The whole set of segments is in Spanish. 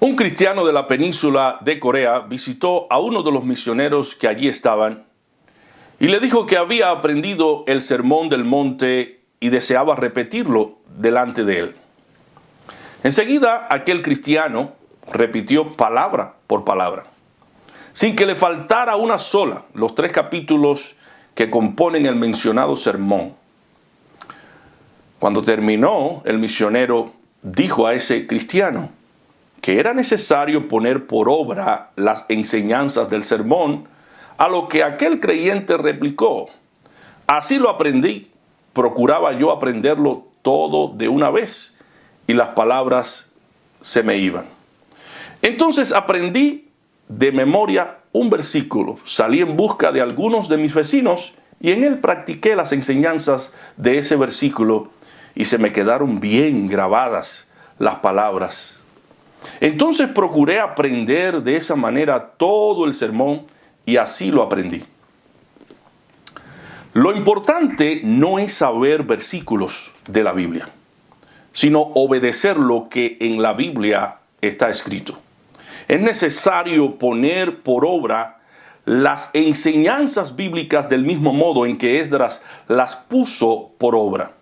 Un cristiano de la península de Corea visitó a uno de los misioneros que allí estaban y le dijo que había aprendido el Sermón del Monte y deseaba repetirlo delante de él. Enseguida aquel cristiano repitió palabra por palabra, sin que le faltara una sola, los 3 capítulos que componen el mencionado sermón. Cuando terminó, el misionero dijo a ese cristiano que era necesario poner por obra las enseñanzas del sermón, a lo que aquel creyente replicó: así lo aprendí, procuraba yo aprenderlo todo de una vez, y las palabras se me iban. Entonces aprendí de memoria un versículo, salí en busca de algunos de mis vecinos, y en él practiqué las enseñanzas de ese versículo, y se me quedaron bien grabadas las palabras. Entonces procuré aprender de esa manera todo el sermón y así lo aprendí. Lo importante no es saber versículos de la Biblia, sino obedecer lo que en la Biblia está escrito. Es necesario poner por obra las enseñanzas bíblicas del mismo modo en que Esdras las puso por obra.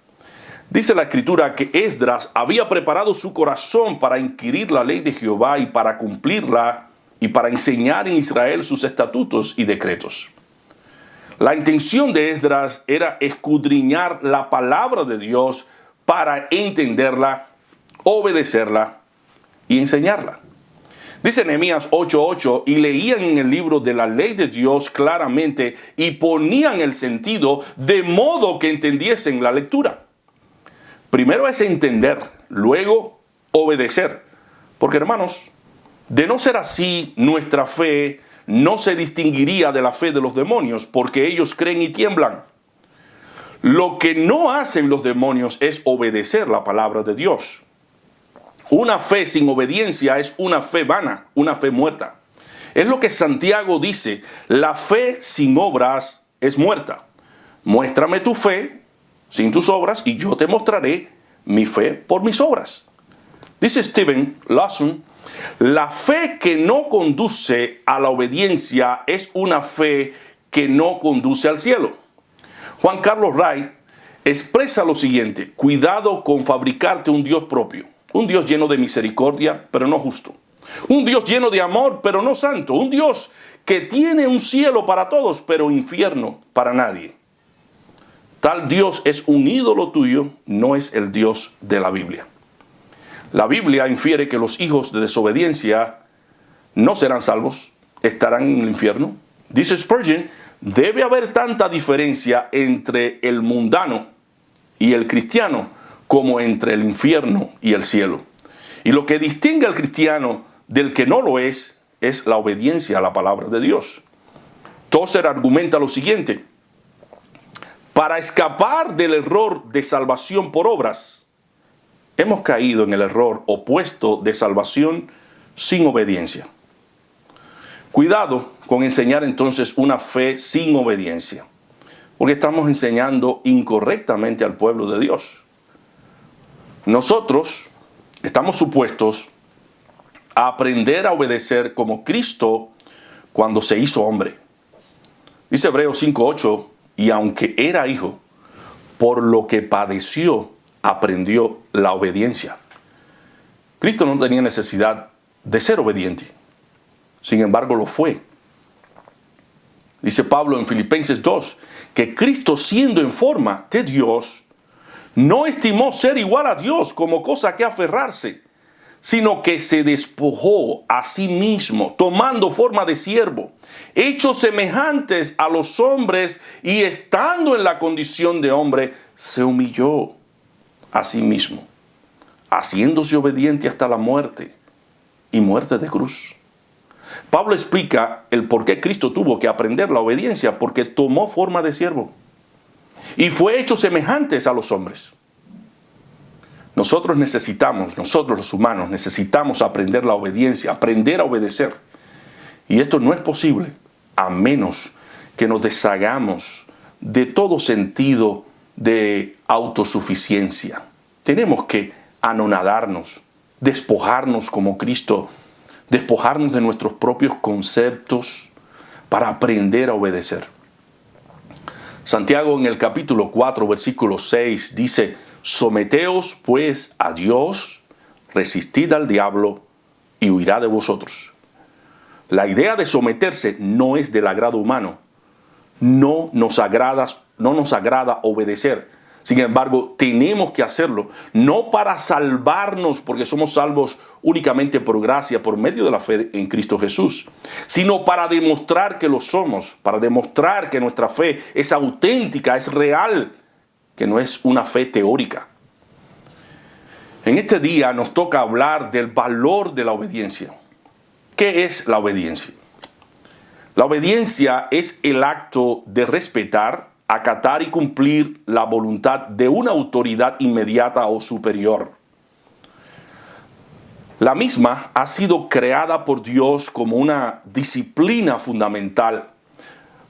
Dice la Escritura que Esdras había preparado su corazón para inquirir la ley de Jehová y para cumplirla y para enseñar en Israel sus estatutos y decretos. La intención de Esdras era escudriñar la palabra de Dios para entenderla, obedecerla y enseñarla. Dice Nehemías 8:8, y leían en el libro de la ley de Dios claramente y ponían el sentido de modo que entendiesen la lectura. Primero es entender, luego obedecer. Porque, hermanos, de no ser así, nuestra fe no se distinguiría de la fe de los demonios, porque ellos creen y tiemblan. Lo que no hacen los demonios es obedecer la palabra de Dios. Una fe sin obediencia es una fe vana, una fe muerta. Es lo que Santiago dice: la fe sin obras es muerta. Muéstrame tu fe sin tus obras, y yo te mostraré mi fe por mis obras. Dice Stephen Lawson: la fe que no conduce a la obediencia es una fe que no conduce al cielo. Juan Carlos Ray expresa lo siguiente: cuidado con fabricarte un Dios propio, un Dios lleno de misericordia, pero no justo, un Dios lleno de amor, pero no santo, un Dios que tiene un cielo para todos, pero infierno para nadie. Tal Dios es un ídolo tuyo, no es el Dios de la Biblia. La Biblia infiere que los hijos de desobediencia no serán salvos, estarán en el infierno. Dice Spurgeon: debe haber tanta diferencia entre el mundano y el cristiano como entre el infierno y el cielo. Y lo que distingue al cristiano del que no lo es la obediencia a la palabra de Dios. Tozer argumenta lo siguiente: para escapar del error de salvación por obras, hemos caído en el error opuesto de salvación sin obediencia. Cuidado con enseñar entonces una fe sin obediencia, porque estamos enseñando incorrectamente al pueblo de Dios. Nosotros estamos supuestos a aprender a obedecer como Cristo cuando se hizo hombre. Dice Hebreos 5:8, y aunque era hijo, por lo que padeció, aprendió la obediencia. Cristo no tenía necesidad de ser obediente. Sin embargo, lo fue. Dice Pablo en Filipenses 2, que Cristo, siendo en forma de Dios, no estimó ser igual a Dios como cosa que aferrarse, sino que se despojó a sí mismo, tomando forma de siervo, hecho semejantes a los hombres, y estando en la condición de hombre, se humilló a sí mismo, haciéndose obediente hasta la muerte, y muerte de cruz. Pablo explica el por qué Cristo tuvo que aprender la obediencia: porque tomó forma de siervo y fue hecho semejantes a los hombres. Nosotros los humanos necesitamos aprender la obediencia, aprender a obedecer. Y esto no es posible a menos que nos deshagamos de todo sentido de autosuficiencia. Tenemos que anonadarnos, despojarnos como Cristo despojarnos de nuestros propios conceptos para aprender a obedecer. Santiago en el capítulo 4, versículo 6 dice: someteos pues a Dios, resistid al diablo y huirá de vosotros. La idea de someterse no es del agrado humano. No nos agrada obedecer. Sin embargo, tenemos que hacerlo, no para salvarnos, porque somos salvos únicamente por gracia, por medio de la fe en Cristo Jesús, sino para demostrar que lo somos, para demostrar que nuestra fe es auténtica, es real, que no es una fe teórica. En este día nos toca hablar del valor de la obediencia. ¿Qué es la obediencia? La obediencia es el acto de respetar, acatar y cumplir la voluntad de una autoridad inmediata o superior. La misma ha sido creada por Dios como una disciplina fundamental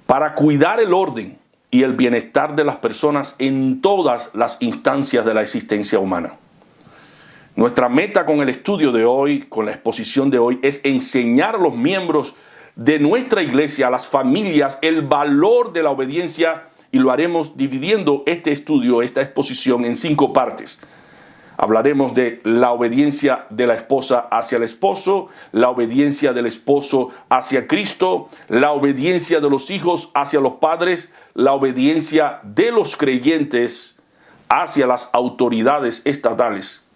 para cuidar el orden y el bienestar de las personas en todas las instancias de la existencia humana. Nuestra meta con el estudio de hoy, con la exposición de hoy, es enseñar a los miembros de nuestra iglesia, a las familias, el valor de la obediencia, y lo haremos dividiendo este estudio, esta exposición, en 5 partes. Hablaremos de la obediencia de la esposa hacia el esposo, la obediencia del esposo hacia Cristo, la obediencia de los hijos hacia los padres, la obediencia de los creyentes hacia las autoridades estatales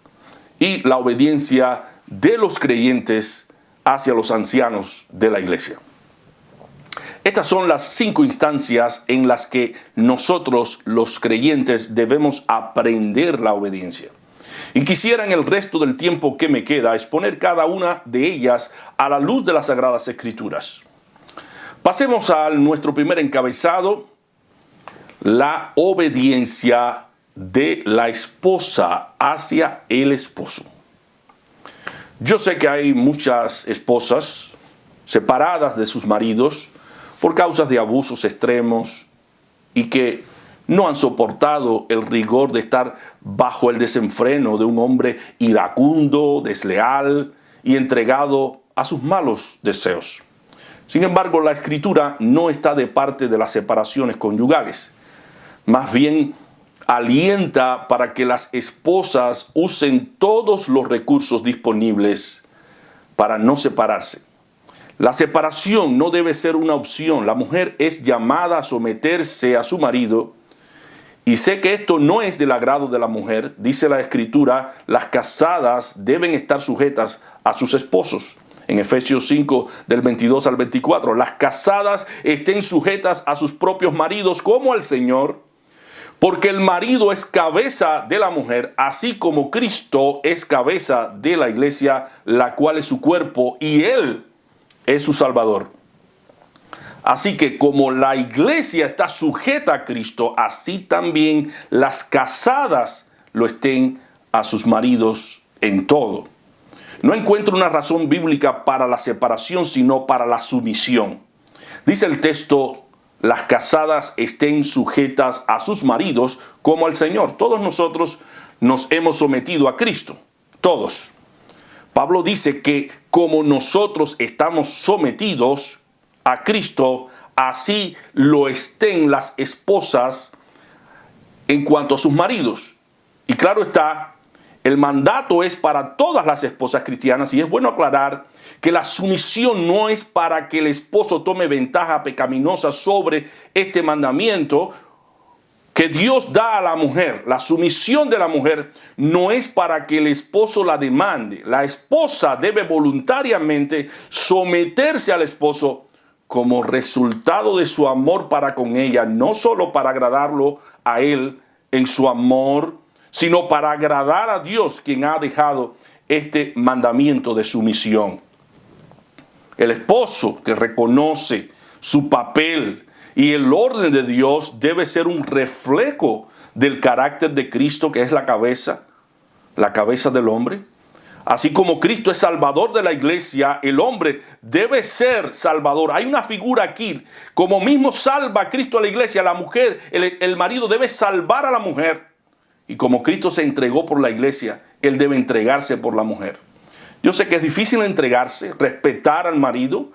y la obediencia de los creyentes hacia los ancianos de la iglesia. Estas son las 5 instancias en las que nosotros, los creyentes, debemos aprender la obediencia. Y quisiera en el resto del tiempo que me queda exponer cada una de ellas a la luz de las Sagradas Escrituras. Pasemos a nuestro primer encabezado: la obediencia de la esposa hacia el esposo. Yo sé que hay muchas esposas separadas de sus maridos por causas de abusos extremos y que no han soportado el rigor de estar bajo el desenfreno de un hombre iracundo, desleal y entregado a sus malos deseos. Sin embargo, la Escritura no está de parte de las separaciones conyugales. Más bien, alienta para que las esposas usen todos los recursos disponibles para no separarse. La separación no debe ser una opción. La mujer es llamada a someterse a su marido. Y sé que esto no es del agrado de la mujer. Dice la Escritura: las casadas deben estar sujetas a sus esposos. En Efesios 5, del 22 al 24. Las casadas estén sujetas a sus propios maridos como al Señor, porque el marido es cabeza de la mujer, así como Cristo es cabeza de la iglesia, la cual es su cuerpo, y Él es su Salvador. Así que como la iglesia está sujeta a Cristo, así también las casadas lo estén a sus maridos en todo. No encuentro una razón bíblica para la separación, sino para la sumisión. Dice el texto: las casadas estén sujetas a sus maridos como al Señor. Todos nosotros nos hemos sometido a Cristo. Todos. Pablo dice que como nosotros estamos sometidos a Cristo, así lo estén las esposas en cuanto a sus maridos. Y claro está, el mandato es para todas las esposas cristianas, y es bueno aclarar que la sumisión no es para que el esposo tome ventaja pecaminosa sobre este mandamiento que Dios da a la mujer. La sumisión de la mujer no es para que el esposo la demande. La esposa debe voluntariamente someterse al esposo como resultado de su amor para con ella, no solo para agradarlo a él en su amor, sino para agradar a Dios, quien ha dejado este mandamiento de sumisión. El esposo que reconoce su papel y el orden de Dios debe ser un reflejo del carácter de Cristo, que es la cabeza del hombre. Así como Cristo es salvador de la iglesia, el hombre debe ser salvador. Hay una figura aquí, como mismo salva a Cristo a la iglesia, la mujer, el marido debe salvar a la mujer. Y como Cristo se entregó por la iglesia, Él debe entregarse por la mujer. Yo sé que es difícil entregarse, respetar al marido,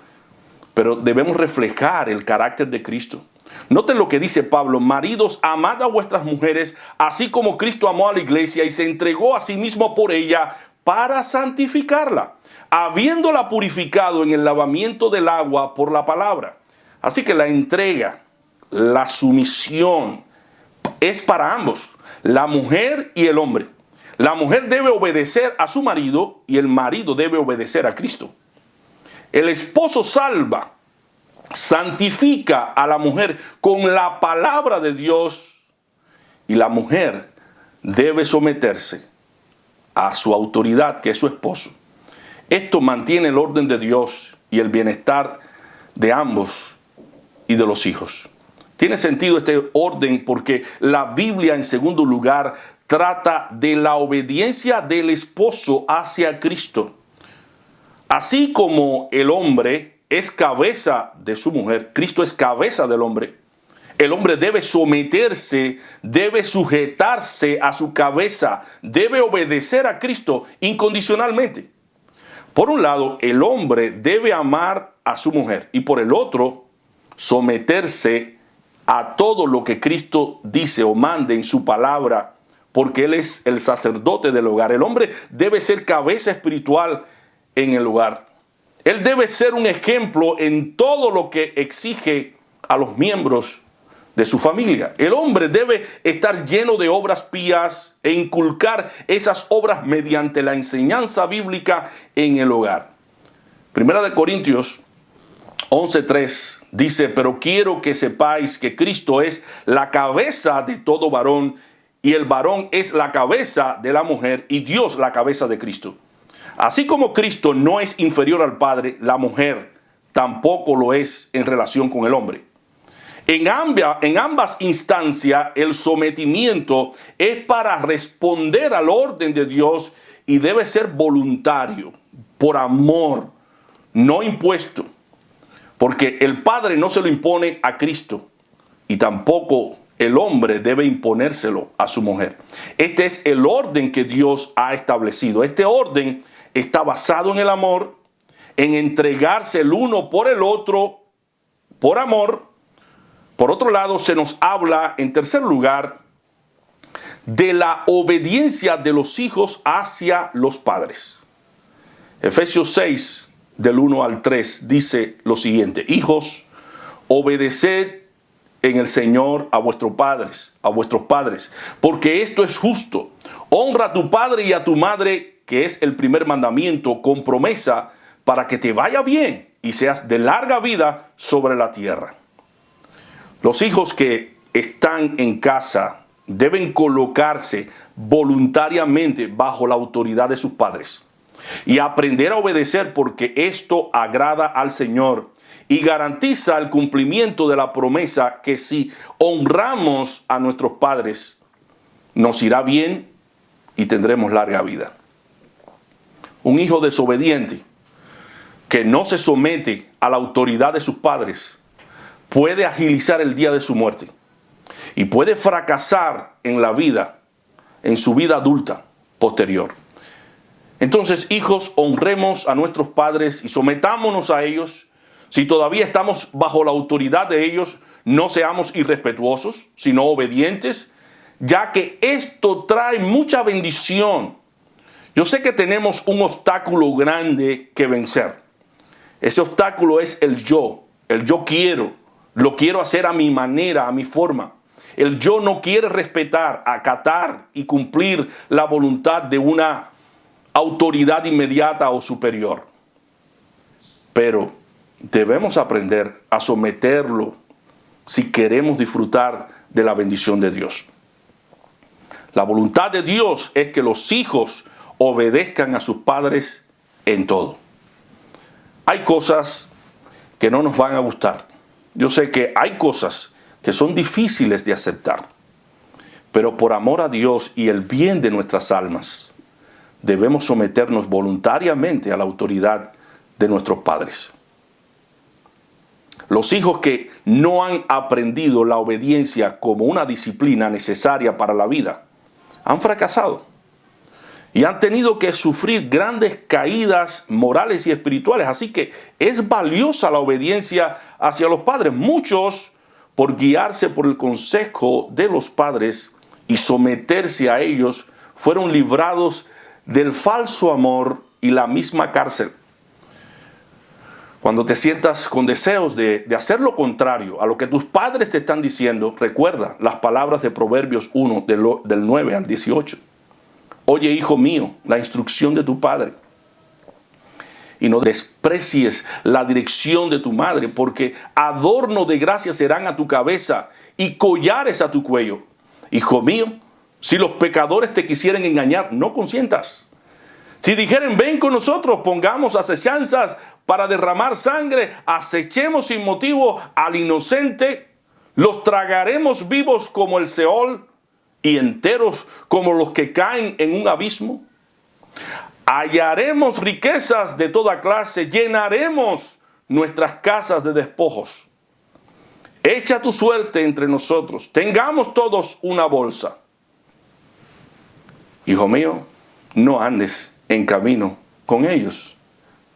pero debemos reflejar el carácter de Cristo. Noten lo que dice Pablo: maridos, amad a vuestras mujeres, así como Cristo amó a la iglesia y se entregó a sí mismo por ella para santificarla, habiéndola purificado en el lavamiento del agua por la palabra. Así que la entrega, la sumisión es para ambos, la mujer y el hombre. La mujer debe obedecer a su marido y el marido debe obedecer a Cristo. El esposo salva, santifica a la mujer con la palabra de Dios y la mujer debe someterse a su autoridad, que es su esposo. Esto mantiene el orden de Dios y el bienestar de ambos y de los hijos. Tiene sentido este orden porque la Biblia, en segundo lugar, trata de la obediencia del esposo hacia Cristo. Así como el hombre es cabeza de su mujer, Cristo es cabeza del hombre. El hombre debe someterse, debe sujetarse a su cabeza, debe obedecer a Cristo incondicionalmente. Por un lado, el hombre debe amar a su mujer y por el otro, someterse a todo lo que Cristo dice o mande en su palabra, porque Él es el sacerdote del hogar. El hombre debe ser cabeza espiritual en el hogar. Él debe ser un ejemplo en todo lo que exige a los miembros de su familia. El hombre debe estar lleno de obras pías e inculcar esas obras mediante la enseñanza bíblica en el hogar. Primera de Corintios 11:3 dice: pero quiero que sepáis que Cristo es la cabeza de todo varón y el varón es la cabeza de la mujer y Dios la cabeza de Cristo. Así como Cristo no es inferior al Padre, la mujer tampoco lo es en relación con el hombre. En ambas instancias, el sometimiento es para responder al orden de Dios y debe ser voluntario, por amor, no impuesto. Porque el Padre no se lo impone a Cristo y tampoco el hombre debe imponérselo a su mujer. Este es el orden que Dios ha establecido. Este orden está basado en el amor, en entregarse el uno por el otro, por amor. Por otro lado, se nos habla, en tercer lugar, de la obediencia de los hijos hacia los padres. Efesios 6, del 1 al 3, dice lo siguiente: hijos, obedeced en el Señor a vuestros padres, porque esto es justo. Honra a tu padre y a tu madre, que es el primer mandamiento, con promesa para que te vaya bien y seas de larga vida sobre la tierra. Los hijos que están en casa deben colocarse voluntariamente bajo la autoridad de sus padres y aprender a obedecer, porque esto agrada al Señor y garantiza el cumplimiento de la promesa que si honramos a nuestros padres, nos irá bien y tendremos larga vida. Un hijo desobediente que no se somete a la autoridad de sus padres puede agilizar el día de su muerte y puede fracasar en la vida, en su vida adulta posterior. Entonces, hijos, honremos a nuestros padres y sometámonos a ellos. Si todavía estamos bajo la autoridad de ellos, no seamos irrespetuosos, sino obedientes, ya que esto trae mucha bendición. Yo sé que tenemos un obstáculo grande que vencer. Ese obstáculo es el yo quiero. Lo quiero hacer a mi manera, a mi forma. El yo no quiere respetar, acatar y cumplir la voluntad de una autoridad inmediata o superior. Pero debemos aprender a someterlo si queremos disfrutar de la bendición de Dios. La voluntad de Dios es que los hijos obedezcan a sus padres en todo. Hay cosas que no nos van a gustar. Yo sé que hay cosas que son difíciles de aceptar, pero por amor a Dios y el bien de nuestras almas, debemos someternos voluntariamente a la autoridad de nuestros padres. Los hijos que no han aprendido la obediencia como una disciplina necesaria para la vida, han fracasado. y han tenido que sufrir grandes caídas morales y espirituales. Así que es valiosa la obediencia hacia los padres. Muchos, por guiarse por el consejo de los padres y someterse a ellos, fueron librados del falso amor y la misma cárcel. Cuando te sientas con deseos de hacer lo contrario a lo que tus padres te están diciendo, recuerda las palabras de Proverbios 1, del 9 al 18. Oye, hijo mío, la instrucción de tu padre, y no desprecies la dirección de tu madre, porque adorno de gracia serán a tu cabeza y collares a tu cuello. Hijo mío, si los pecadores te quisieren engañar, no consientas. Si dijeren, ven con nosotros, pongamos acechanzas para derramar sangre, acechemos sin motivo al inocente, los tragaremos vivos como el Seol y enteros como los que caen en un abismo. Hallaremos riquezas de toda clase, llenaremos nuestras casas de despojos. Echa tu suerte entre nosotros, tengamos todos una bolsa. Hijo mío, no andes en camino con ellos.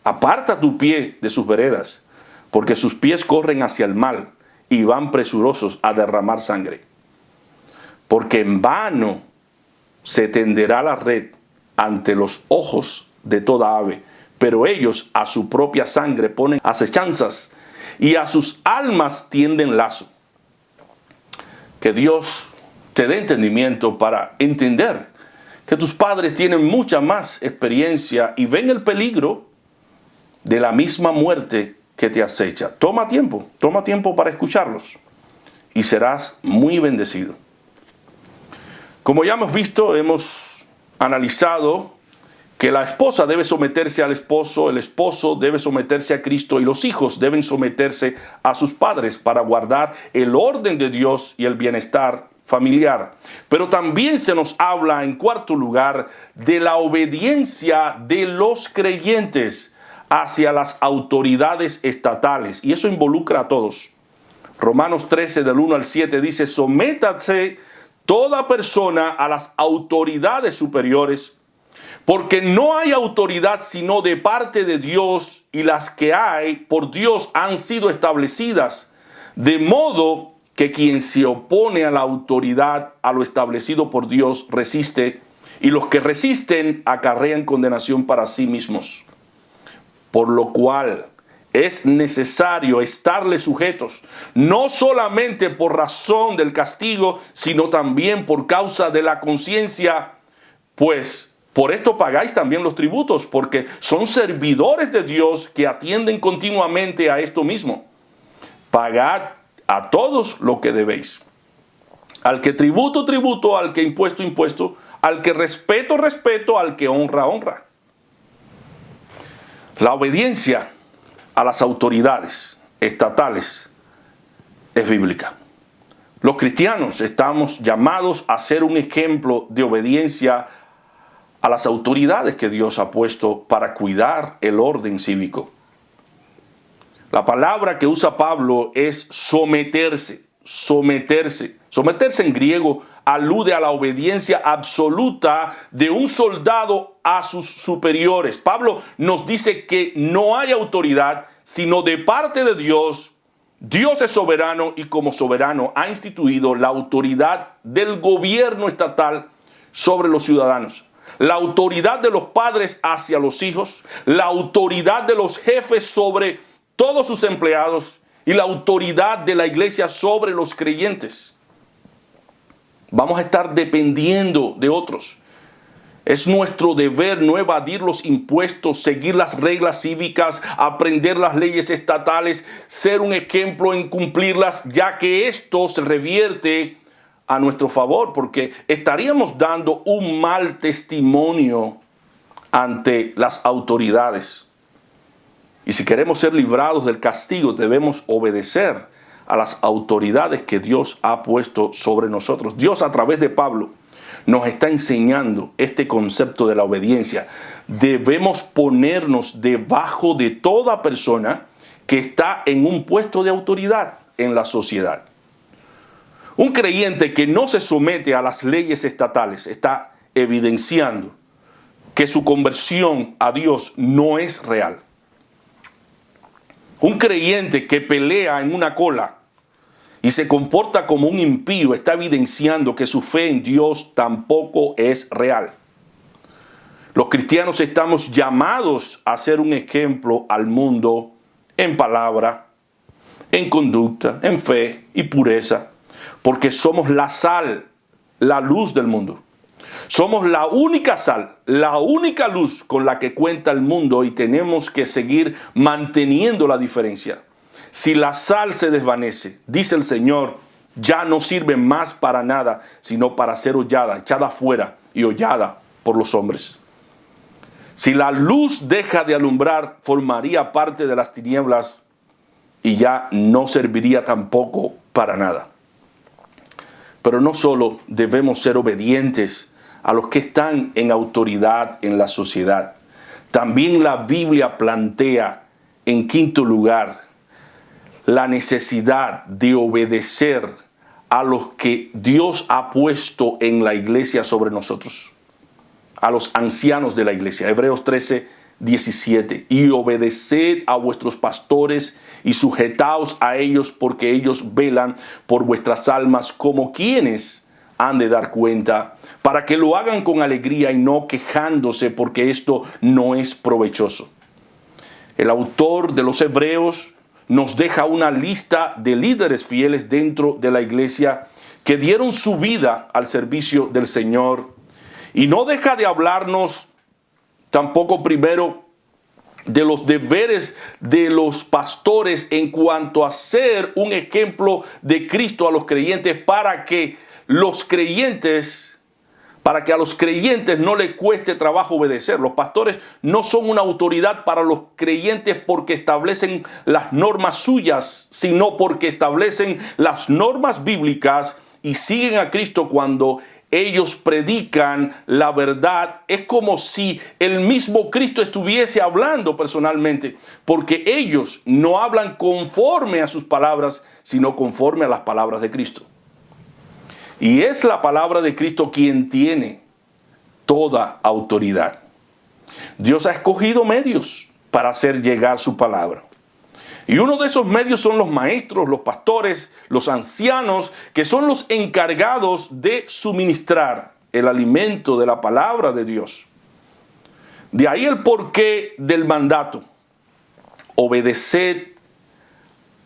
Aparta tu pie de sus veredas, porque sus pies corren hacia el mal y van presurosos a derramar sangre. Porque en vano se tenderá la red ante los ojos de toda ave, pero ellos a su propia sangre ponen acechanzas y a sus almas tienden lazo. Que Dios te dé entendimiento para entender que tus padres tienen mucha más experiencia y ven el peligro de la misma muerte que te acecha. Toma tiempo para escucharlos y serás muy bendecido. Como ya hemos visto, hemos analizado que la esposa debe someterse al esposo, el esposo debe someterse a Cristo y los hijos deben someterse a sus padres para guardar el orden de Dios y el bienestar familiar. Pero también se nos habla, en cuarto lugar, de la obediencia de los creyentes hacia las autoridades estatales, y eso involucra a todos. Romanos 13, del 1 al 7 dice, sométase toda persona a las autoridades superiores, porque no hay autoridad sino de parte de Dios, y las que hay por Dios han sido establecidas, de modo que quien se opone a la autoridad, a lo establecido por Dios, resiste, y los que resisten acarrean condenación para sí mismos. Por lo cual es necesario estarle sujetos, no solamente por razón del castigo, sino también por causa de la conciencia, pues por esto pagáis también los tributos, porque son servidores de Dios que atienden continuamente a esto mismo. Pagad a todos lo que debéis. Al que tributo, tributo, al que impuesto, impuesto, al que respeto, respeto, al que honra, honra. La obediencia a las autoridades estatales es bíblica. Los cristianos estamos llamados a ser un ejemplo de obediencia a las autoridades que Dios ha puesto para cuidar el orden cívico. La palabra que usa Pablo es someterse, someterse. Someterse en griego alude a la obediencia absoluta de un soldado a sus superiores. Pablo nos dice que no hay autoridad sino de parte de Dios. Dios es soberano y como soberano ha instituido la autoridad del gobierno estatal sobre los ciudadanos. La autoridad de los padres hacia los hijos, la autoridad de los jefes sobre todos sus empleados y la autoridad de la iglesia sobre los creyentes. Vamos a estar dependiendo de otros. Es nuestro deber no evadir los impuestos, seguir las reglas cívicas, aprender las leyes estatales, ser un ejemplo en cumplirlas, ya que esto se revierte a nuestro favor, porque estaríamos dando un mal testimonio ante las autoridades. Y si queremos ser librados del castigo, debemos obedecer a las autoridades que Dios ha puesto sobre nosotros. Dios, a través de Pablo, nos está enseñando este concepto de la obediencia. Debemos ponernos debajo de toda persona que está en un puesto de autoridad en la sociedad. Un creyente que no se somete a las leyes estatales está evidenciando que su conversión a Dios no es real. Un creyente que pelea en una cola y se comporta como un impío está evidenciando que su fe en Dios tampoco es real. Los cristianos estamos llamados a ser un ejemplo al mundo en palabra, en conducta, en fe y pureza, porque somos la sal, la luz del mundo. Somos la única sal, la única luz con la que cuenta el mundo y tenemos que seguir manteniendo la diferencia. Si la sal se desvanece, dice el Señor, ya no sirve más para nada, sino para ser hollada, echada afuera y hollada por los hombres. Si la luz deja de alumbrar, formaría parte de las tinieblas y ya no serviría tampoco para nada. Pero no solo debemos ser obedientes a los que están en autoridad en la sociedad. También la Biblia plantea, en quinto lugar, la necesidad de obedecer a los que Dios ha puesto en la iglesia sobre nosotros, a los ancianos de la iglesia. Hebreos 13:17. Y obedeced a vuestros pastores y sujetaos a ellos, porque ellos velan por vuestras almas como quienes han de dar cuenta, para que lo hagan con alegría y no quejándose, porque esto no es provechoso. El autor de los Hebreos nos deja una lista de líderes fieles dentro de la iglesia que dieron su vida al servicio del Señor, y no deja de hablarnos tampoco primero de los deberes de los pastores en cuanto a ser un ejemplo de Cristo a los creyentes, para que a los creyentes no les cueste trabajo obedecer. Los pastores no son una autoridad para los creyentes porque establecen las normas suyas, sino porque establecen las normas bíblicas y siguen a Cristo cuando ellos predican la verdad. Es como si el mismo Cristo estuviese hablando personalmente, porque ellos no hablan conforme a sus palabras, sino conforme a las palabras de Cristo. Y es la palabra de Cristo quien tiene toda autoridad. Dios ha escogido medios para hacer llegar su palabra. Y uno de esos medios son los maestros, los pastores, los ancianos, que son los encargados de suministrar el alimento de la palabra de Dios. De ahí el porqué del mandato: obedeced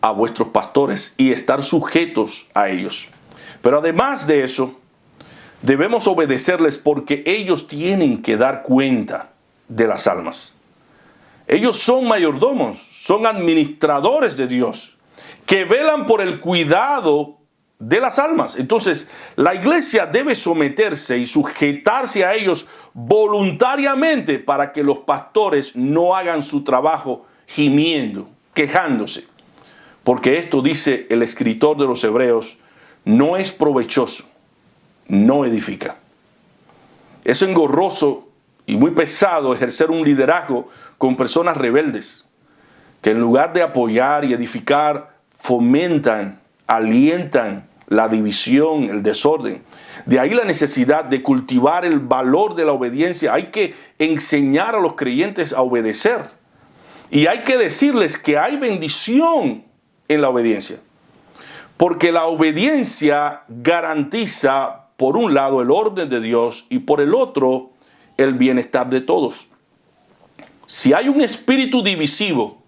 a vuestros pastores y estar sujetos a ellos. Pero además de eso, debemos obedecerles porque ellos tienen que dar cuenta de las almas. Ellos son mayordomos, son administradores de Dios, que velan por el cuidado de las almas. Entonces, la iglesia debe someterse y sujetarse a ellos voluntariamente para que los pastores no hagan su trabajo gimiendo, quejándose. Porque esto, dice el escritor de los Hebreos, no es provechoso, no edifica. Es engorroso y muy pesado ejercer un liderazgo con personas rebeldes, que en lugar de apoyar y edificar, fomentan, alientan la división, el desorden. De ahí la necesidad de cultivar el valor de la obediencia. Hay que enseñar a los creyentes a obedecer. Y hay que decirles que hay bendición en la obediencia. Porque la obediencia garantiza, por un lado, el orden de Dios y por el otro, el bienestar de todos. Si hay un espíritu divisivo,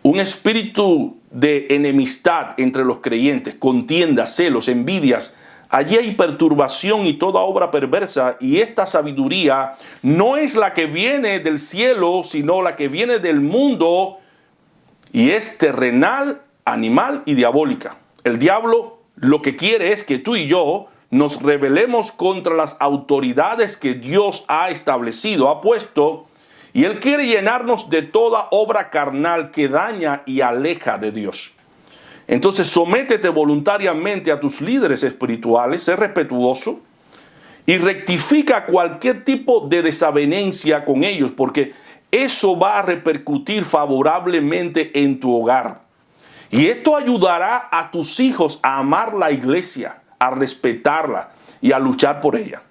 un espíritu de enemistad entre los creyentes, contiendas, celos, envidias, allí hay perturbación y toda obra perversa, y esta sabiduría no es la que viene del cielo, sino la que viene del mundo, y es terrenal, animal y diabólica. El diablo lo que quiere es que tú y yo nos rebelemos contra las autoridades que Dios ha establecido, ha puesto, y él quiere llenarnos de toda obra carnal que daña y aleja de Dios. Entonces, sométete voluntariamente a tus líderes espirituales, sé respetuoso y rectifica cualquier tipo de desavenencia con ellos, porque eso va a repercutir favorablemente en tu hogar. Y esto ayudará a tus hijos a amar la iglesia, a respetarla y a luchar por ella.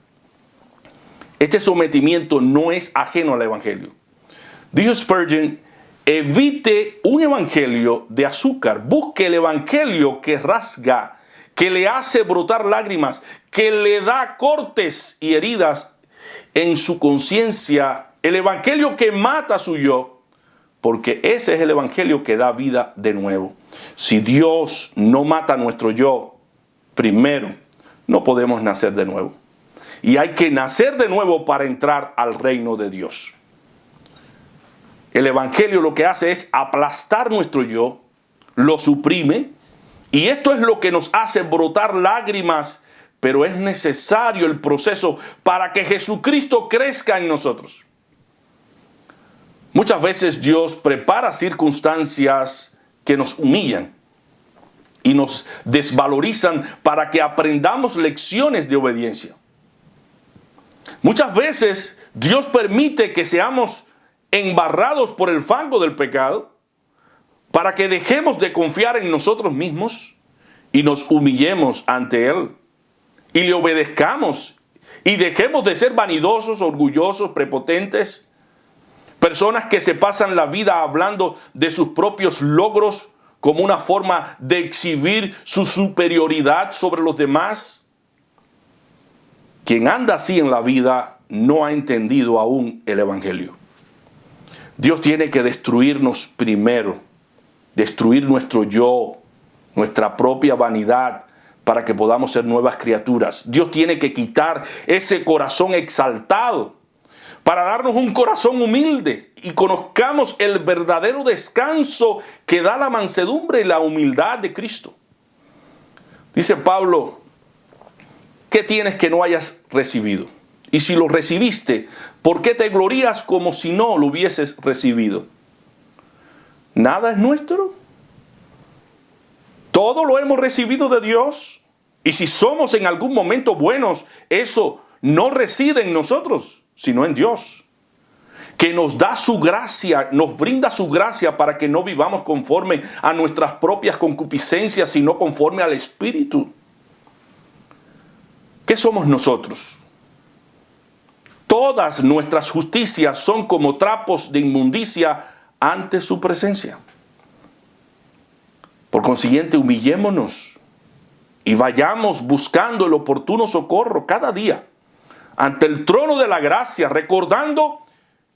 Este sometimiento no es ajeno al evangelio. Dijo Spurgeon, evite un evangelio de azúcar. Busque el evangelio que rasga, que le hace brotar lágrimas, que le da cortes y heridas en su conciencia. El evangelio que mata su yo, porque ese es el evangelio que da vida de nuevo. Si Dios no mata nuestro yo primero, no podemos nacer de nuevo. Y hay que nacer de nuevo para entrar al reino de Dios. El evangelio lo que hace es aplastar nuestro yo, lo suprime, y esto es lo que nos hace brotar lágrimas, pero es necesario el proceso para que Jesucristo crezca en nosotros. Muchas veces Dios prepara circunstancias que nos humillan y nos desvalorizan para que aprendamos lecciones de obediencia. Muchas veces Dios permite que seamos embarrados por el fango del pecado para que dejemos de confiar en nosotros mismos y nos humillemos ante Él y le obedezcamos y dejemos de ser vanidosos, orgullosos, prepotentes, personas que se pasan la vida hablando de sus propios logros como una forma de exhibir su superioridad sobre los demás. Quien anda así en la vida no ha entendido aún el evangelio. Dios tiene que destruirnos primero, destruir nuestro yo, nuestra propia vanidad, para que podamos ser nuevas criaturas. Dios tiene que quitar ese corazón exaltado para darnos un corazón humilde y conozcamos el verdadero descanso que da la mansedumbre y la humildad de Cristo. Dice Pablo, ¿qué tienes que no hayas recibido? Y si lo recibiste, ¿por qué te glorías como si no lo hubieses recibido? ¿Nada es nuestro? Todo lo hemos recibido de Dios. Y si somos en algún momento buenos, eso no reside en nosotros, sino en Dios, que nos da su gracia, nos brinda su gracia para que no vivamos conforme a nuestras propias concupiscencias, sino conforme al Espíritu. ¿Qué somos nosotros? Todas nuestras justicias son como trapos de inmundicia ante su presencia. Por consiguiente, humillémonos y vayamos buscando el oportuno socorro cada día ante el trono de la gracia, recordando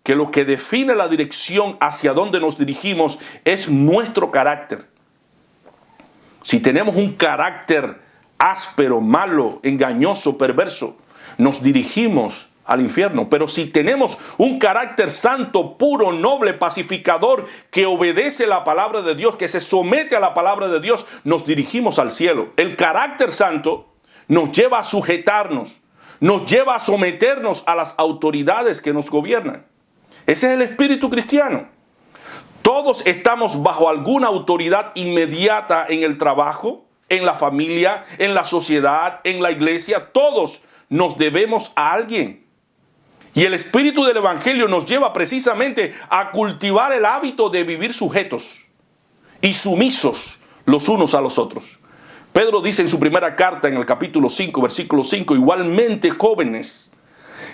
que lo que define la dirección hacia donde nos dirigimos es nuestro carácter. Si tenemos un carácter áspero, malo, engañoso, perverso, nos dirigimos al infierno. Pero si tenemos un carácter santo, puro, noble, pacificador, que obedece la palabra de Dios, que se somete a la palabra de Dios, nos dirigimos al cielo. El carácter santo nos lleva a sujetarnos, nos lleva a someternos a las autoridades que nos gobiernan. Ese es el espíritu cristiano. Todos estamos bajo alguna autoridad inmediata en el trabajo, en la familia, en la sociedad, en la iglesia. Todos nos debemos a alguien. Y el espíritu del evangelio nos lleva precisamente a cultivar el hábito de vivir sujetos y sumisos los unos a los otros. Pedro dice en su primera carta, en el capítulo 5, versículo 5, igualmente jóvenes,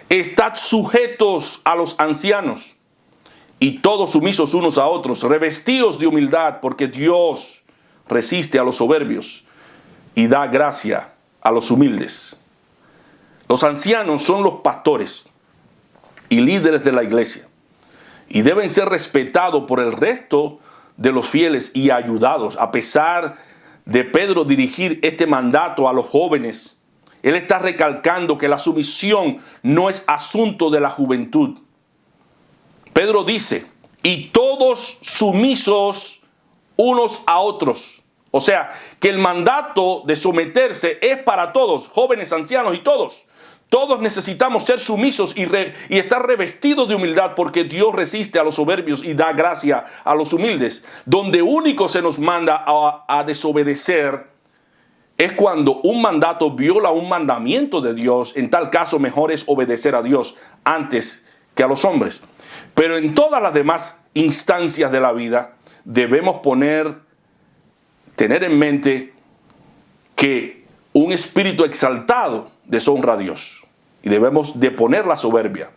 estad sujetos a los ancianos y todos sumisos unos a otros, revestidos de humildad, porque Dios resiste a los soberbios y da gracia a los humildes. Los ancianos son los pastores y líderes de la iglesia y deben ser respetados por el resto de los fieles y ayudados. A pesar de Pedro dirigir este mandato a los jóvenes, él está recalcando que la sumisión no es asunto de la juventud. Pedro dice, y todos sumisos unos a otros. O sea, que el mandato de someterse es para todos, jóvenes, ancianos y todos. Todos necesitamos ser sumisos y estar revestidos de humildad, porque Dios resiste a los soberbios y da gracia a los humildes. Donde único se nos manda a desobedecer es cuando un mandato viola un mandamiento de Dios. En tal caso, mejor es obedecer a Dios antes que a los hombres. Pero en todas las demás instancias de la vida debemos tener en mente que un espíritu exaltado deshonra a Dios. y debemos deponer la soberbia.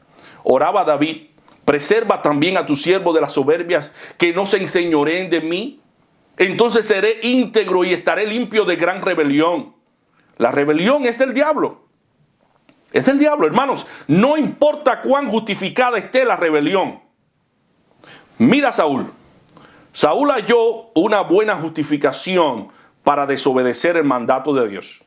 Oraba David: preserva también a tu siervo de las soberbias, que no se enseñoreen de mí. Entonces seré íntegro y estaré limpio de gran rebelión. La rebelión es del diablo. Es del diablo, hermanos. No importa cuán justificada esté la rebelión. Mira a Saúl. Saúl halló una buena justificación para desobedecer el mandato de Dios.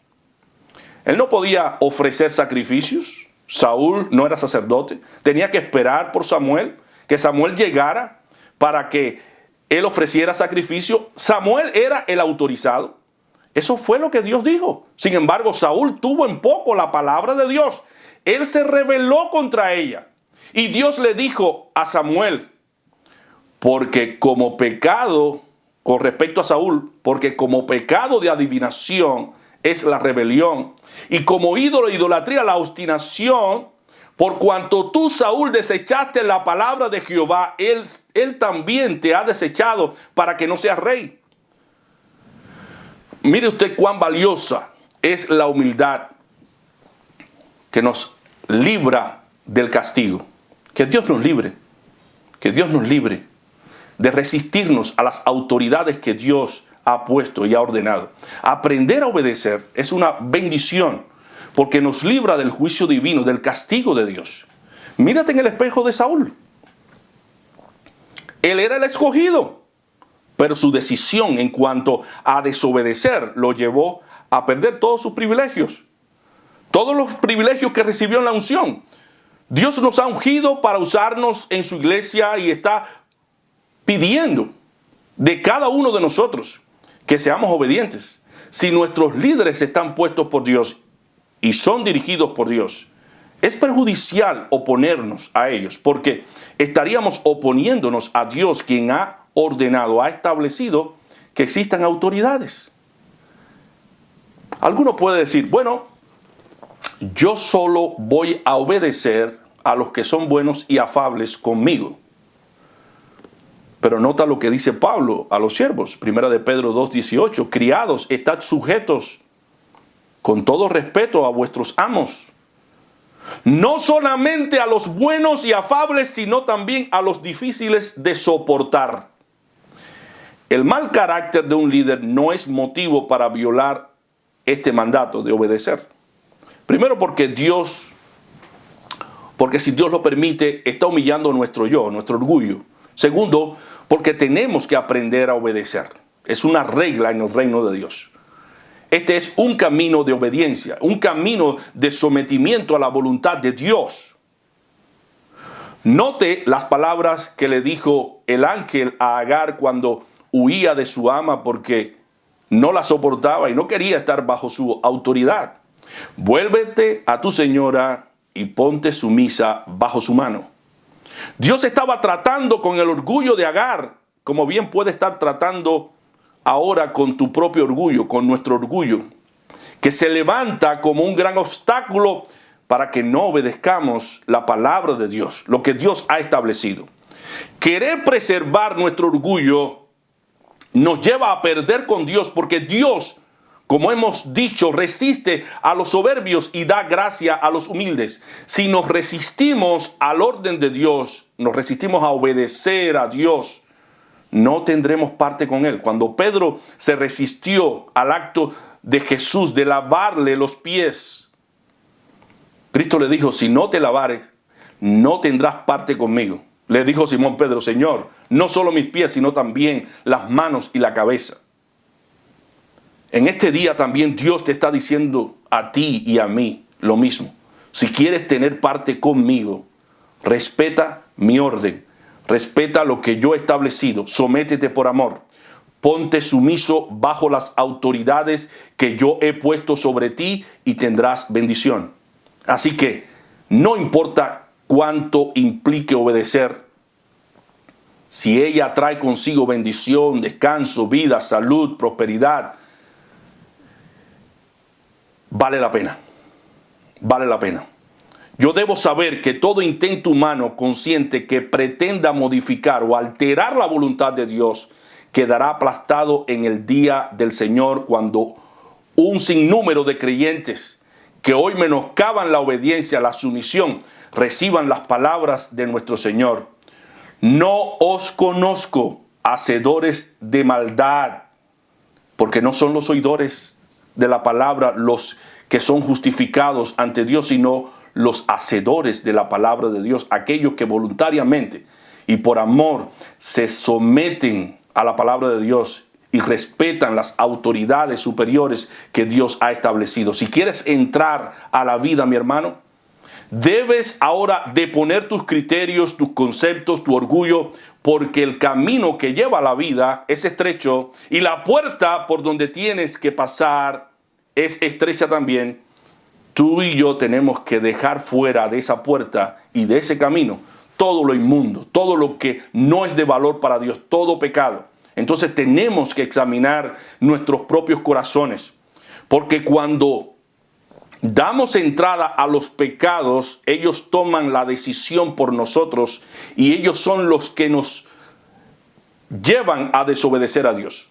Él no podía ofrecer sacrificios. Saúl no era sacerdote. Tenía que esperar por Samuel, que Samuel llegara para que él ofreciera sacrificio. Samuel era el autorizado. Eso fue lo que Dios dijo. Sin embargo, Saúl tuvo en poco la palabra de Dios. Él se rebeló contra ella. Y Dios le dijo a Samuel: porque como pecado, con respecto a Saúl, porque como pecado de adivinación es la rebelión, y como ídolo, idolatría, la obstinación, por cuanto tú, Saúl, desechaste la palabra de Jehová, él también te ha desechado para que no seas rey. Mire usted cuán valiosa es la humildad que nos libra del castigo. Que Dios nos libre. Que Dios nos libre de resistirnos a las autoridades que Dios ha puesto y ha ordenado. Aprender a obedecer es una bendición, porque nos libra del juicio divino, del castigo de Dios. Mírate en el espejo de Saúl. Él era el escogido, pero su decisión en cuanto a desobedecer lo llevó a perder todos sus privilegios. Todos los privilegios que recibió en la unción. Dios nos ha ungido para usarnos en su iglesia y está pidiendo de cada uno de nosotros que seamos obedientes. Si nuestros líderes están puestos por Dios y son dirigidos por Dios, es perjudicial oponernos a ellos, porque estaríamos oponiéndonos a Dios, quien ha ordenado, ha establecido que existan autoridades. Alguno puede decir: bueno, yo solo voy a obedecer a los que son buenos y afables conmigo. Pero nota lo que dice Pablo a los siervos, 1 de Pedro 2:18, criados, estad sujetos con todo respeto a vuestros amos, no solamente a los buenos y afables, sino también a los difíciles de soportar. El mal carácter de un líder no es motivo para violar este mandato de obedecer. Primero porque si Dios lo permite, está humillando nuestro yo, nuestro orgullo. Segundo, porque tenemos que aprender a obedecer. Es una regla en el reino de Dios. Este es un camino de obediencia, un camino de sometimiento a la voluntad de Dios. Note las palabras que le dijo el ángel a Agar cuando huía de su ama porque no la soportaba y no quería estar bajo su autoridad. Vuélvete a tu señora y ponte sumisa bajo su mano. Dios estaba tratando con el orgullo de Agar, como bien puede estar tratando ahora con tu propio orgullo, con nuestro orgullo, que se levanta como un gran obstáculo para que no obedezcamos la palabra de Dios, lo que Dios ha establecido. Querer preservar nuestro orgullo nos lleva a perder con Dios, porque Dios, como hemos dicho, resiste a los soberbios y da gracia a los humildes. Si nos resistimos al orden de Dios, nos resistimos a obedecer a Dios, no tendremos parte con Él. Cuando Pedro se resistió al acto de Jesús de lavarle los pies, Cristo le dijo: si no te lavares, no tendrás parte conmigo. Le dijo Simón Pedro: Señor, no solo mis pies, sino también las manos y la cabeza. En este día también Dios te está diciendo a ti y a mí lo mismo. Si quieres tener parte conmigo, respeta mi orden, respeta lo que yo he establecido, sométete por amor, ponte sumiso bajo las autoridades que yo he puesto sobre ti y tendrás bendición. Así que no importa cuánto implique obedecer, si ella trae consigo bendición, descanso, vida, salud, prosperidad, vale la pena. Vale la pena. Yo debo saber que todo intento humano consciente que pretenda modificar o alterar la voluntad de Dios quedará aplastado en el día del Señor, cuando un sinnúmero de creyentes que hoy menoscaban la obediencia, la sumisión, reciban las palabras de nuestro Señor. No os conozco, hacedores de maldad, porque no son los oidores de la palabra los que son justificados ante Dios, sino los hacedores de la palabra de Dios, aquellos que voluntariamente y por amor se someten a la palabra de Dios y respetan las autoridades superiores que Dios ha establecido. Si quieres entrar a la vida, mi hermano, debes ahora deponer tus criterios, tus conceptos, tu orgullo, porque el camino que lleva a la vida es estrecho y la puerta por donde tienes que pasar es estrecha también. Tú y yo tenemos que dejar fuera de esa puerta y de ese camino todo lo inmundo, todo lo que no es de valor para Dios, todo pecado. Entonces tenemos que examinar nuestros propios corazones, porque cuando damos entrada a los pecados, ellos toman la decisión por nosotros y ellos son los que nos llevan a desobedecer a Dios.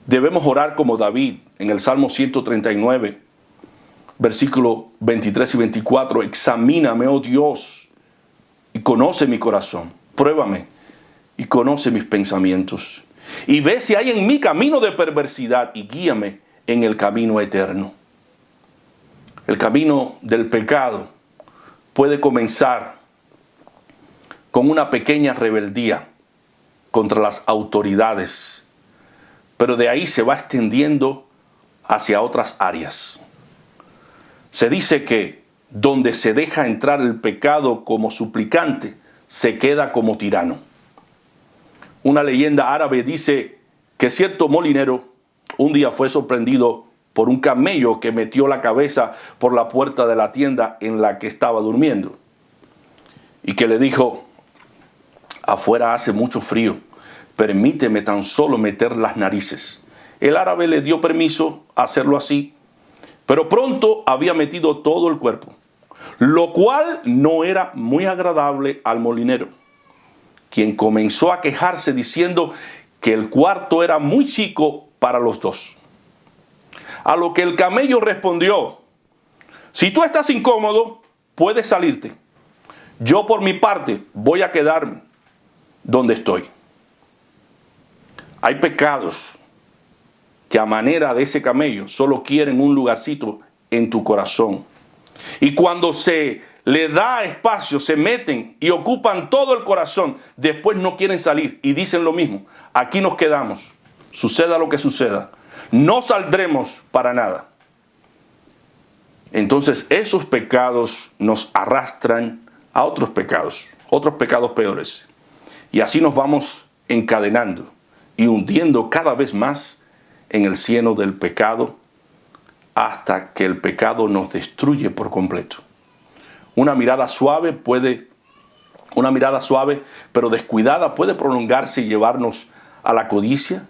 Debemos orar como David en el Salmo 139, versículos 23 y 24. Examíname, oh Dios, y conoce mi corazón. Pruébame y conoce mis pensamientos. Y ve si hay en mí camino de perversidad y guíame en el camino eterno. El camino del pecado puede comenzar con una pequeña rebeldía contra las autoridades, pero de ahí se va extendiendo hacia otras áreas. Se dice que donde se deja entrar el pecado como suplicante, se queda como tirano. Una leyenda árabe dice que cierto molinero un día fue sorprendido por un camello que metió la cabeza por la puerta de la tienda en la que estaba durmiendo y que le dijo: afuera hace mucho frío, permíteme tan solo meter las narices. El árabe le dio permiso a hacerlo así, pero pronto había metido todo el cuerpo, lo cual no era muy agradable al molinero, quien comenzó a quejarse diciendo que el cuarto era muy chico para los dos. A lo que el camello respondió: si tú estás incómodo, puedes salirte. Yo por mi parte voy a quedarme donde estoy. Hay pecados que a manera de ese camello solo quieren un lugarcito en tu corazón. Y cuando se le da espacio, se meten y ocupan todo el corazón, después no quieren salir y dicen lo mismo: aquí nos quedamos, suceda lo que suceda, no saldremos para nada. Entonces esos pecados nos arrastran a otros pecados peores. Y así nos vamos encadenando y hundiendo cada vez más en el cieno del pecado hasta que el pecado nos destruye por completo. Una mirada suave pero descuidada puede prolongarse y llevarnos a la codicia.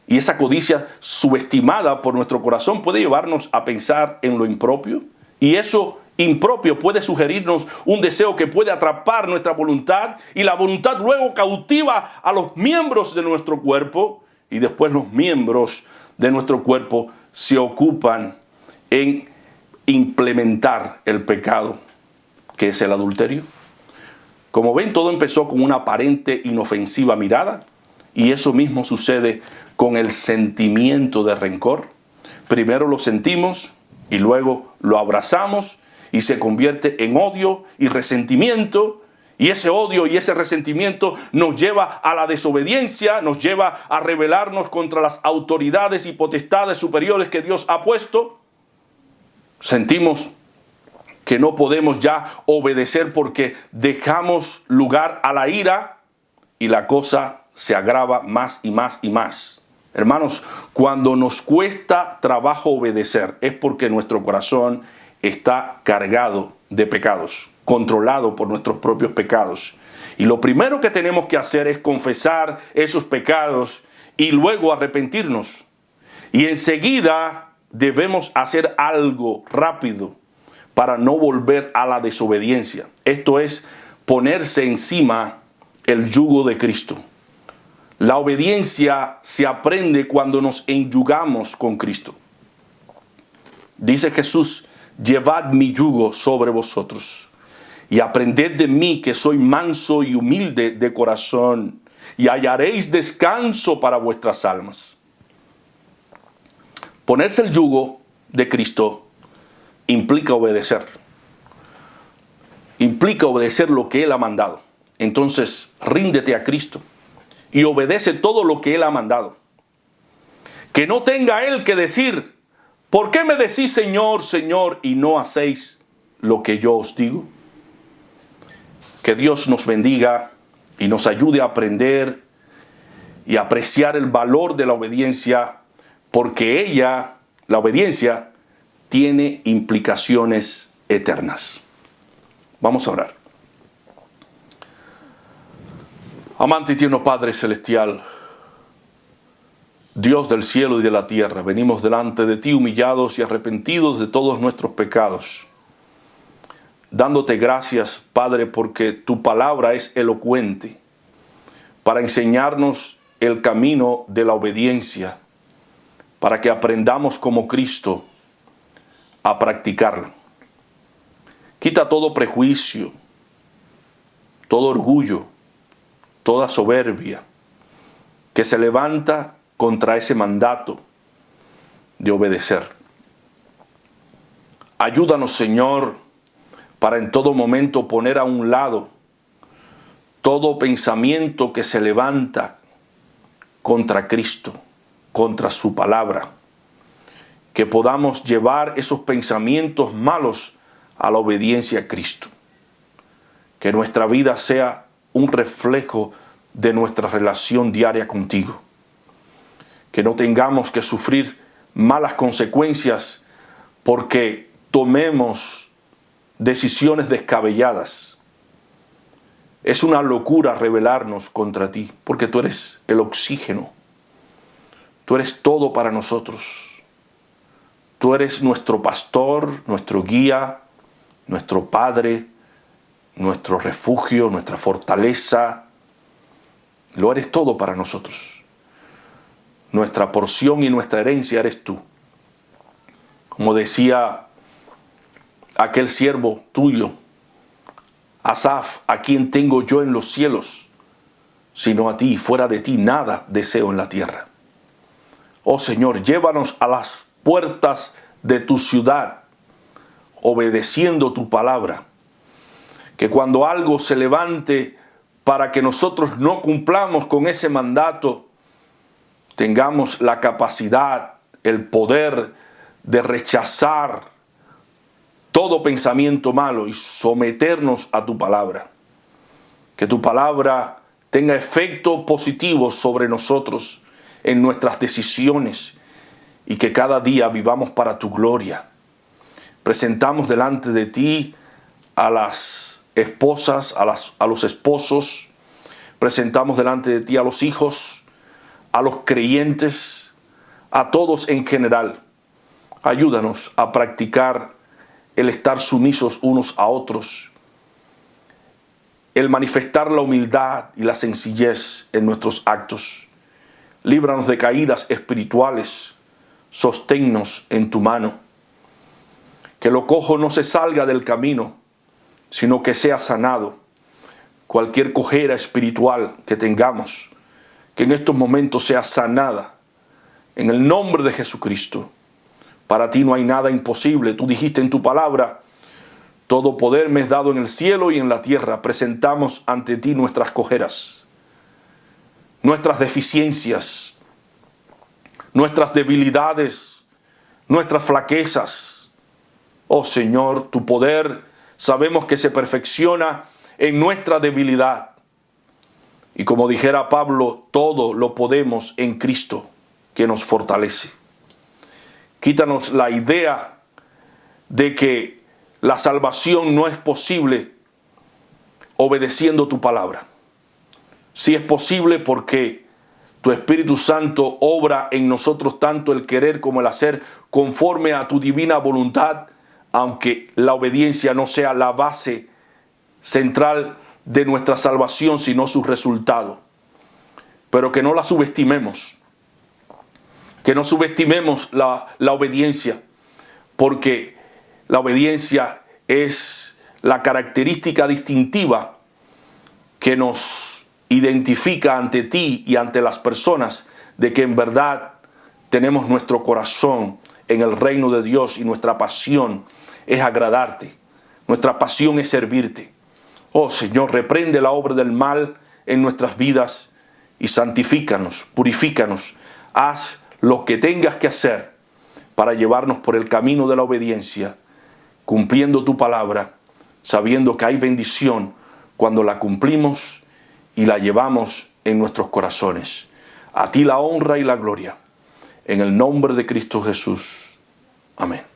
Y esa codicia subestimada por nuestro corazón puede llevarnos a pensar en lo impropio. Y eso impropio puede sugerirnos un deseo que puede atrapar nuestra voluntad. Y la voluntad luego cautiva a los miembros de nuestro cuerpo. Y después los miembros de nuestro cuerpo se ocupan en implementar el pecado, que es el adulterio. Como ven, todo empezó con una aparente inofensiva mirada. Y eso mismo sucede con el sentimiento de rencor. Primero lo sentimos y luego lo abrazamos y se convierte en odio y resentimiento. Y ese odio y ese resentimiento nos lleva a la desobediencia, nos lleva a rebelarnos contra las autoridades y potestades superiores que Dios ha puesto. Sentimos que no podemos ya obedecer porque dejamos lugar a la ira y la cosa se agrava más y más y más. Hermanos, cuando nos cuesta trabajo obedecer es porque nuestro corazón está cargado de pecados, controlado por nuestros propios pecados. Y lo primero que tenemos que hacer es confesar esos pecados y luego arrepentirnos. Y enseguida debemos hacer algo rápido para no volver a la desobediencia. Esto es ponerse encima el yugo de Cristo. La obediencia se aprende cuando nos enyugamos con Cristo. Dice Jesús llevad mi yugo sobre vosotros y aprended de mí, que soy manso y humilde de corazón, y hallaréis descanso para vuestras almas. Ponerse el yugo de Cristo implica obedecer. Implica obedecer lo que Él ha mandado. Entonces, ríndete a Cristo y obedece todo lo que Él ha mandado. Que no tenga Él que decir: ¿por qué me decís Señor, Señor, y no hacéis lo que yo os digo? Que Dios nos bendiga y nos ayude a aprender y apreciar el valor de la obediencia, porque la obediencia, tiene implicaciones eternas. Vamos a orar. Amante y tierno Padre Celestial, Dios del cielo y de la tierra, venimos delante de ti humillados y arrepentidos de todos nuestros pecados, dándote gracias, Padre, porque tu palabra es elocuente para enseñarnos el camino de la obediencia, para que aprendamos como Cristo a practicarla. Quita todo prejuicio, todo orgullo, toda soberbia que se levanta contra ese mandato de obedecer. Ayúdanos, Señor, para en todo momento poner a un lado todo pensamiento que se levanta contra Cristo, contra su palabra. Que podamos llevar esos pensamientos malos a la obediencia a Cristo. Que nuestra vida sea un reflejo de nuestra relación diaria contigo. Que no tengamos que sufrir malas consecuencias porque tomemos decisiones descabelladas. Es una locura rebelarnos contra ti, porque tú eres el oxígeno. Tú eres todo para nosotros. Tú eres nuestro pastor, nuestro guía, nuestro Padre, nuestro refugio, nuestra fortaleza. Lo eres todo para nosotros. Nuestra porción y nuestra herencia eres tú. Como decía aquel siervo tuyo, Asaf: ¿a quién tengo yo en los cielos sino a ti? Fuera de ti nada deseo en la tierra. Oh Señor, llévanos a las puertas de tu ciudad, obedeciendo tu palabra. Que cuando algo se levante para que nosotros no cumplamos con ese mandato, tengamos la capacidad, el poder de rechazar todo pensamiento malo y someternos a tu palabra. Que tu palabra tenga efecto positivo sobre nosotros en nuestras decisiones y que cada día vivamos para tu gloria. Presentamos delante de ti a las esposas, a los esposos. Presentamos delante de ti a los hijos, a los creyentes, a todos en general. Ayúdanos a practicar el estar sumisos unos a otros, el manifestar la humildad y la sencillez en nuestros actos. Líbranos de caídas espirituales, sosténnos en tu mano. Que lo cojo no se salga del camino, sino que sea sanado. Cualquier cojera espiritual que tengamos, que en estos momentos sea sanada. En el nombre de Jesucristo. Para ti no hay nada imposible. Tú dijiste en tu palabra: todo poder me es dado en el cielo y en la tierra. Presentamos ante ti nuestras cojeras, nuestras deficiencias, nuestras debilidades, nuestras flaquezas. Oh Señor, tu poder sabemos que se perfecciona en nuestra debilidad. Y como dijera Pablo, todo lo podemos en Cristo que nos fortalece. Quítanos la idea de que la salvación no es posible obedeciendo tu palabra. Sí es posible porque tu Espíritu Santo obra en nosotros tanto el querer como el hacer conforme a tu divina voluntad, aunque la obediencia no sea la base central de nuestra salvación, sino su resultado. Pero que no la subestimemos. Que no subestimemos la obediencia, porque La obediencia es la característica distintiva que nos identifica ante ti y ante las personas de que en verdad tenemos nuestro corazón en el reino de Dios y nuestra pasión es agradarte. Nuestra pasión es servirte. Oh Señor, reprende la obra del mal en nuestras vidas y santifícanos, purifícanos. Haz lo que tengas que hacer para llevarnos por el camino de la obediencia, cumpliendo tu palabra, sabiendo que hay bendición cuando la cumplimos y la llevamos en nuestros corazones. A ti la honra y la gloria. En el nombre de Cristo Jesús. Amén.